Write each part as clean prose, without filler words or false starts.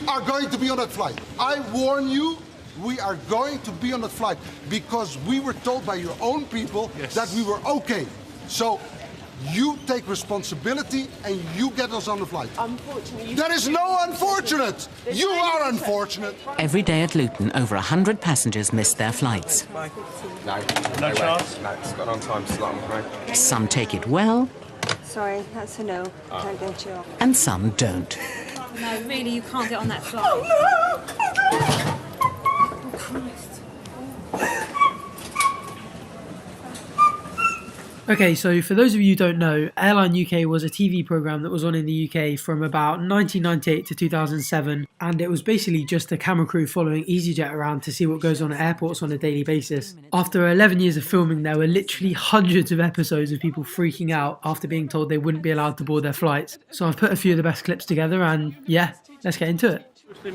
are going to be on that flight. I warn you, we are going to be on that flight because we were told by your own people that we were okay. So you take responsibility and you get us on the flight. Unfortunately, there is no unfortunate. You are unfortunate. Every day at Luton, over 100 passengers miss their flights. No chance? No, it's got an on-time slot, I'm afraid. Some take it well. Sorry, that's a no. Don't get you off. And some don't. No, really, you can't get on that flight. Oh, no! Oh, Christ. Okay, so for those of you who don't know, Airline UK was a TV programme that was on in the UK from about 1998 to 2007, and it was basically just a camera crew following EasyJet around to see what goes on at airports on a daily basis. After 11 years of filming, there were literally hundreds of episodes of people freaking out after being told they wouldn't be allowed to board their flights. So I've put a few of the best clips together, and yeah, let's get into it.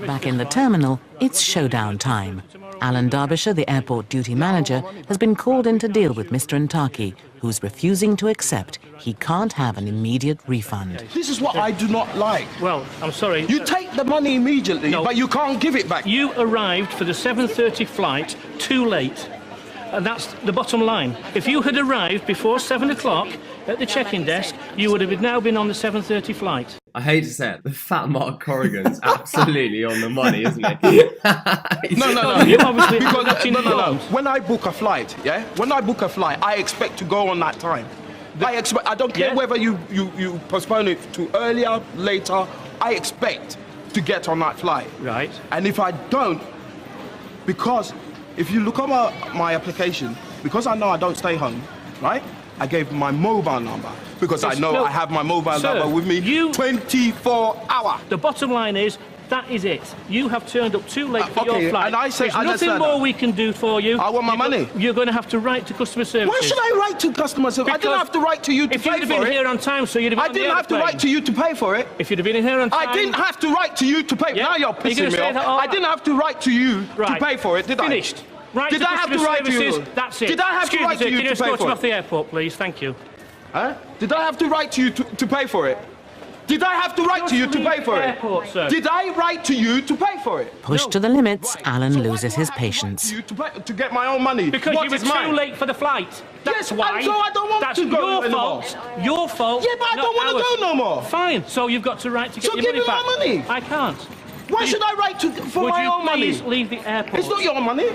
Back in the terminal, it's showdown time. Alan Derbyshire, the airport duty manager, has been called in to deal with Mr. Ntaki, who's refusing to accept he can't have an immediate refund. This is what I do not like. Well, I'm sorry. You take the money immediately, but you can't give it back. You arrived for the 7:30 flight too late. And that's the bottom line. If you had arrived before 7 o'clock at the check-in desk, you would have now been on the 7:30 flight. I hate to say it, the fat Mark Corrigan's absolutely on the money, isn't he? No. You obviously Because, no. When I book a flight, I expect to go on that time. I don't care whether you postpone it to earlier, later. I expect to get on that flight. Right. And if I don't, because if you look at my application, because I know I don't stay home, right? I gave my mobile number because I know I have my mobile number with me 24 hours. The bottom line is, that is it. You have turned up too late for your flight. And I say, there's nothing more we can do for you. I want my money. You're going to have to write to customer services. Why should I write to customer service? I didn't have to write to you to pay for it. If you'd have been here on time, so you'd have been I didn't have to write to you to pay for it. If you'd have been here on time... I didn't have to write to you to pay. Now you're pissing me off. I didn't have to write to you to pay for it, did I? Finished. Right. Did I have to write to you? That's it. Did I have to write to you to pay for it? Can you escort him off the airport, please? Thank you. Huh? Did I have to write to you to pay for it? Did I have to write to you to pay for it? Airport, sir. Did I write to you to pay for it? Pushed to the limits, Alan loses his patience. To get my own money. Because you were too late for the flight. That's why. So I don't want to go anymore. That's your fault. Yeah, but I don't want to go no more. Fine. So you've got to write to get your money back. So give me my money. I can't. Why should I write for my own money? Would you please leave the airport? It's not your money.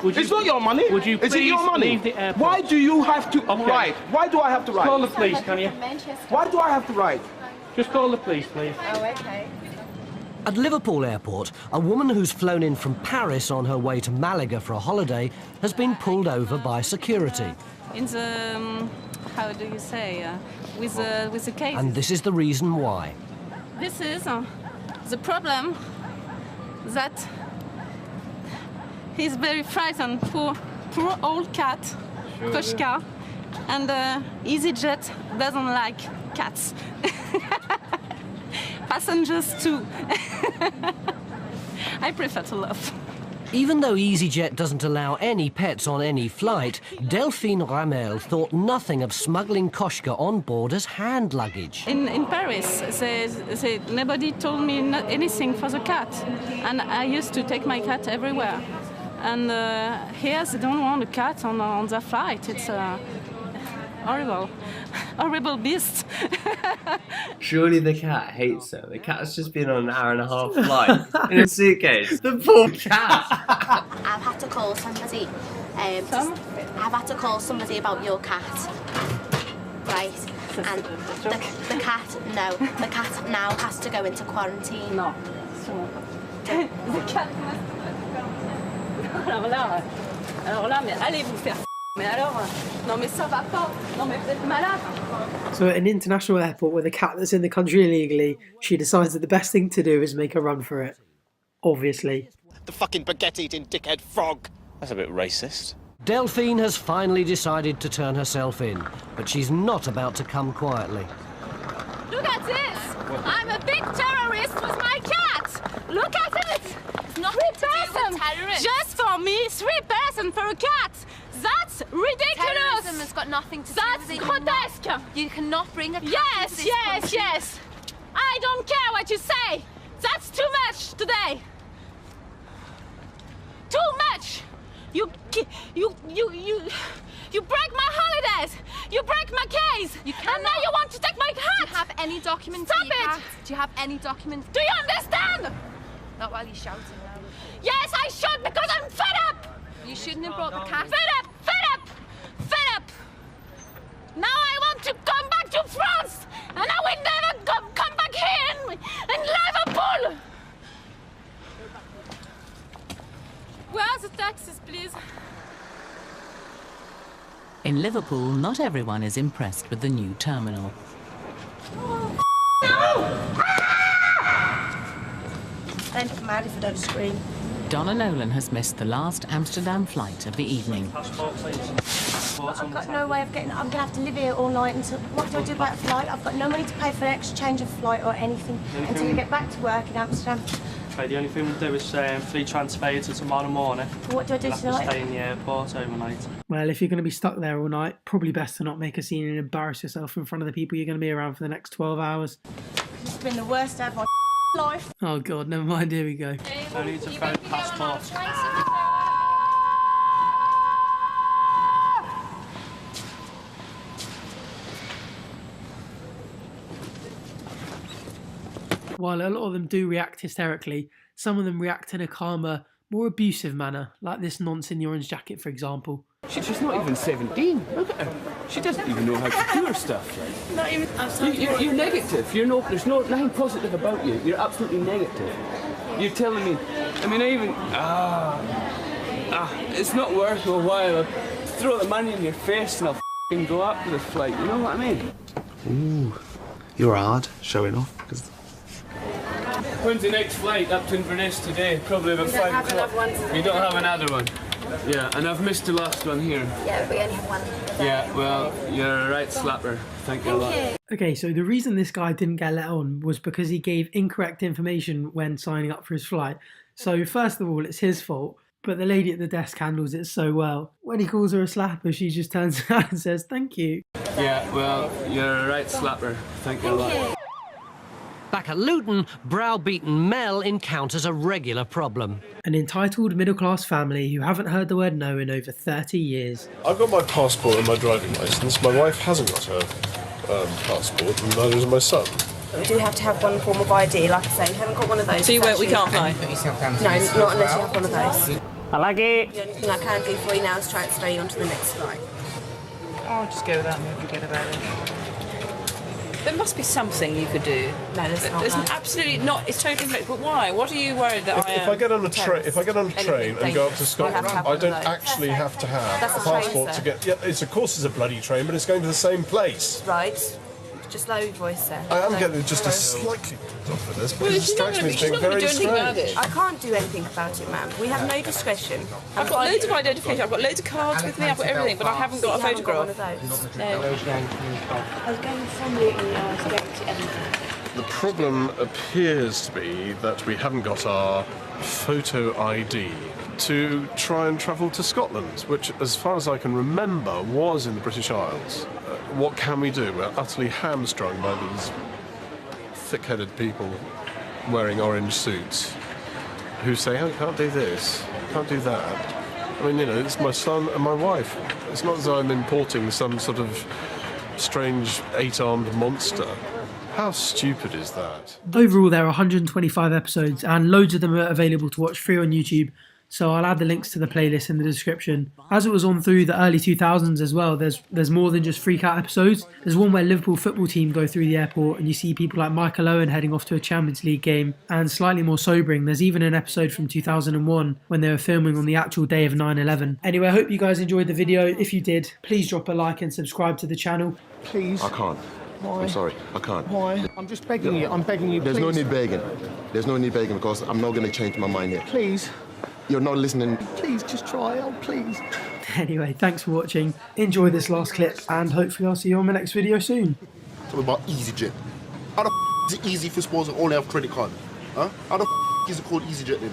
It's not your money. Would you please Is it your money? leave the airport? Why do you have to write? Why do I have to write? Call the police, can you? Why do I have to write? Just call the police, please. Oh, okay. At Liverpool Airport, a woman who's flown in from Paris on her way to Malaga for a holiday has been pulled over by security. In the, how do you say, with the case. And this is the reason why. This is the problem that he's very frightened, poor old cat, Koshka, and EasyJet doesn't like cats. Passengers too. I prefer to laugh. Even though EasyJet doesn't allow any pets on any flight, Delphine Ramel thought nothing of smuggling Koshka on board as hand luggage. In Paris, nobody told me anything for the cat, and I used to take my cat everywhere. And here they don't want a cat on their flight. It's horrible beast. Surely the cat hates her. The cat's just been on an hour-and-a-half flight in a suitcase. The poor cat. I've had to call somebody. I've had to call somebody about your cat. Right. And the cat now has to go into quarantine. No. The cat must... Alors là, mais allez vous faire... Mais alors, non mais ça va pas. Non mais vous êtes malade. So at an international airport with a cat that's in the country illegally, she decides that the best thing to do is make a run for it. Obviously. The fucking baguette-eating dickhead frog. That's a bit racist. Delphine has finally decided to turn herself in, but she's not about to come quietly. Look at this! I'm a big terrorist with my cat! Look at it! It's not 3 persons! terrorists. Just for me, 3 persons for a cat! That's ridiculous! Terrorism has got nothing to do with it. That's grotesque! You cannot bring a cat into this country. Yes! I don't care what you say! That's too much! You break my holidays! You break my case! And now you want to take my cat! Do you have any documents? Stop it! Do you have any documents? Do you understand? Not while you're shouting now. Yes, I should, because I'm fed up! You shouldn't have brought the cat. Fed up! Fed up! Fed up! Now I want to come back to France! And I will never come back here in Liverpool! Where are the taxis, please? In Liverpool, not everyone is impressed with the new terminal. Then I'm mad if I don't scream. Donna Nolan has missed the last Amsterdam flight of the evening. I've got no way of getting. I'm gonna have to live here all night until. What do I do about a flight? I've got no money to pay for an exchange of flight or anything until we get back to work in Amsterdam. Okay, the only thing we'll do is free transfer you to tomorrow morning. What do I do You'll tonight? have to stay in the airport overnight. Well, if you're going to be stuck there all night, probably best to not make a scene and embarrass yourself in front of the people you're going to be around for the next 12 hours. It's been the worst day of my life. Oh God, never mind, here we go. No need to phone passport. While a lot of them do react hysterically, some of them react in a calmer, more abusive manner, like this nonce in the orange jacket, for example. She's not even 17. Look at her. She doesn't even know how to do her stuff. Not even. You're negative. There's nothing positive about you. You're absolutely negative. You're telling me. I mean, it's not worth a while. I'll throw the money in your face and I'll f***ing go up to the flight. You know what I mean? Ooh, you're hard showing off. When's the next flight up to Inverness today? Probably about 5 o'clock. You don't have another one? Yeah, and I've missed the last one here. Yeah, we only have one. Yeah, well, you're a right slapper. Thank you a lot. Okay, so the reason this guy didn't get let on was because he gave incorrect information when signing up for his flight. So first of all, it's his fault, but the lady at the desk handles it so well. When he calls her a slapper, she just turns around and says, "Thank you." Yeah, well, you're a right slapper. Thank you a lot. Back at Luton, browbeaten Mel encounters a regular problem. An entitled middle-class family who haven't heard the word no in over 30 years. I've got my passport and my driving licence. My wife hasn't got her passport, and neither has my son. We do have to have one form of ID, like I say. You haven't got one of those. So we can't fly? No, not unless you have one of those. I like it. The only thing I can do for you now is transfer you onto the next flight. I'll just go without me and forget about it. There must be something you could do. No, there's not. There's absolutely not. It's totally fake. But why? What are you worried that If I get on a train and go up to Scotland, I don't actually have to have a passport to get. Yeah, it's of course it's a bloody train, but it's going to the same place. Right. Just lower your voice there. I am getting just a slightly off of this, but it distracts me as being very strange. I can't do anything about it, ma'am. We have no discretion. I've got loads of identification. I've got loads of cards with me. I've got everything, but I haven't got a photograph. No. I was going from Luton and I was going to Edinburgh. The problem appears to be that we haven't got our photo ID to try and travel to Scotland, which, as far as I can remember, was in the British Isles. What can we do? We're utterly hamstrung by these thick-headed people wearing orange suits who say, oh, you can't do this, can't do that. I mean, you know, it's my son and my wife. It's not as though I'm importing some sort of strange eight-armed monster. How stupid is that? Overall, there are 125 episodes, and loads of them are available to watch free on YouTube, so I'll add the links to the playlist in the description. As it was on through the early 2000s as well, there's more than just freak out episodes. There's one where Liverpool football team go through the airport and you see people like Michael Owen heading off to a Champions League game, and slightly more sobering, there's even an episode from 2001 when they were filming on the actual day of 9/11. Anyway, I hope you guys enjoyed the video. If you did, please drop a like and subscribe to the channel. Please. I can't. Why? I'm sorry, I can't. Why? I'm just begging you. I'm begging you, There's please. no need begging. There's no need begging because I'm not going to change my mind yet. Please. You're not listening. Please, just try. Oh, please. Anyway, thanks for watching. Enjoy this last clip, and hopefully I'll see you on my next video soon. Talking about EasyJet. How the is it easy for supposed to only have credit card? Huh? How the is it called EasyJet then?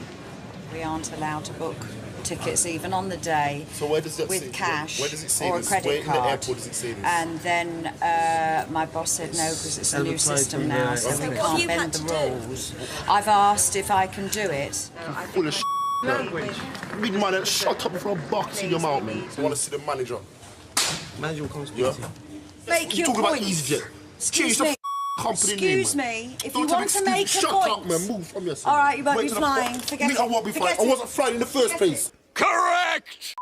We aren't allowed to book tickets even on the day with cash where does it say or a this? credit Where card. in the airport does it say this? And then my boss said no because it's a new system now, so we can't bend the rules. I've asked if I can do it. Full of language. Big man, shut up before I box in your mouth, man. I want to see the manager. Manager will come speak to you. Make your point. Talking about EasyJet. Excuse me. Excuse me, if you want to make a shut point... Shut up, man. Move from your seat. All right, you won't be flying. Forget it. I won't be flying. I wasn't flying in the first place. Correct!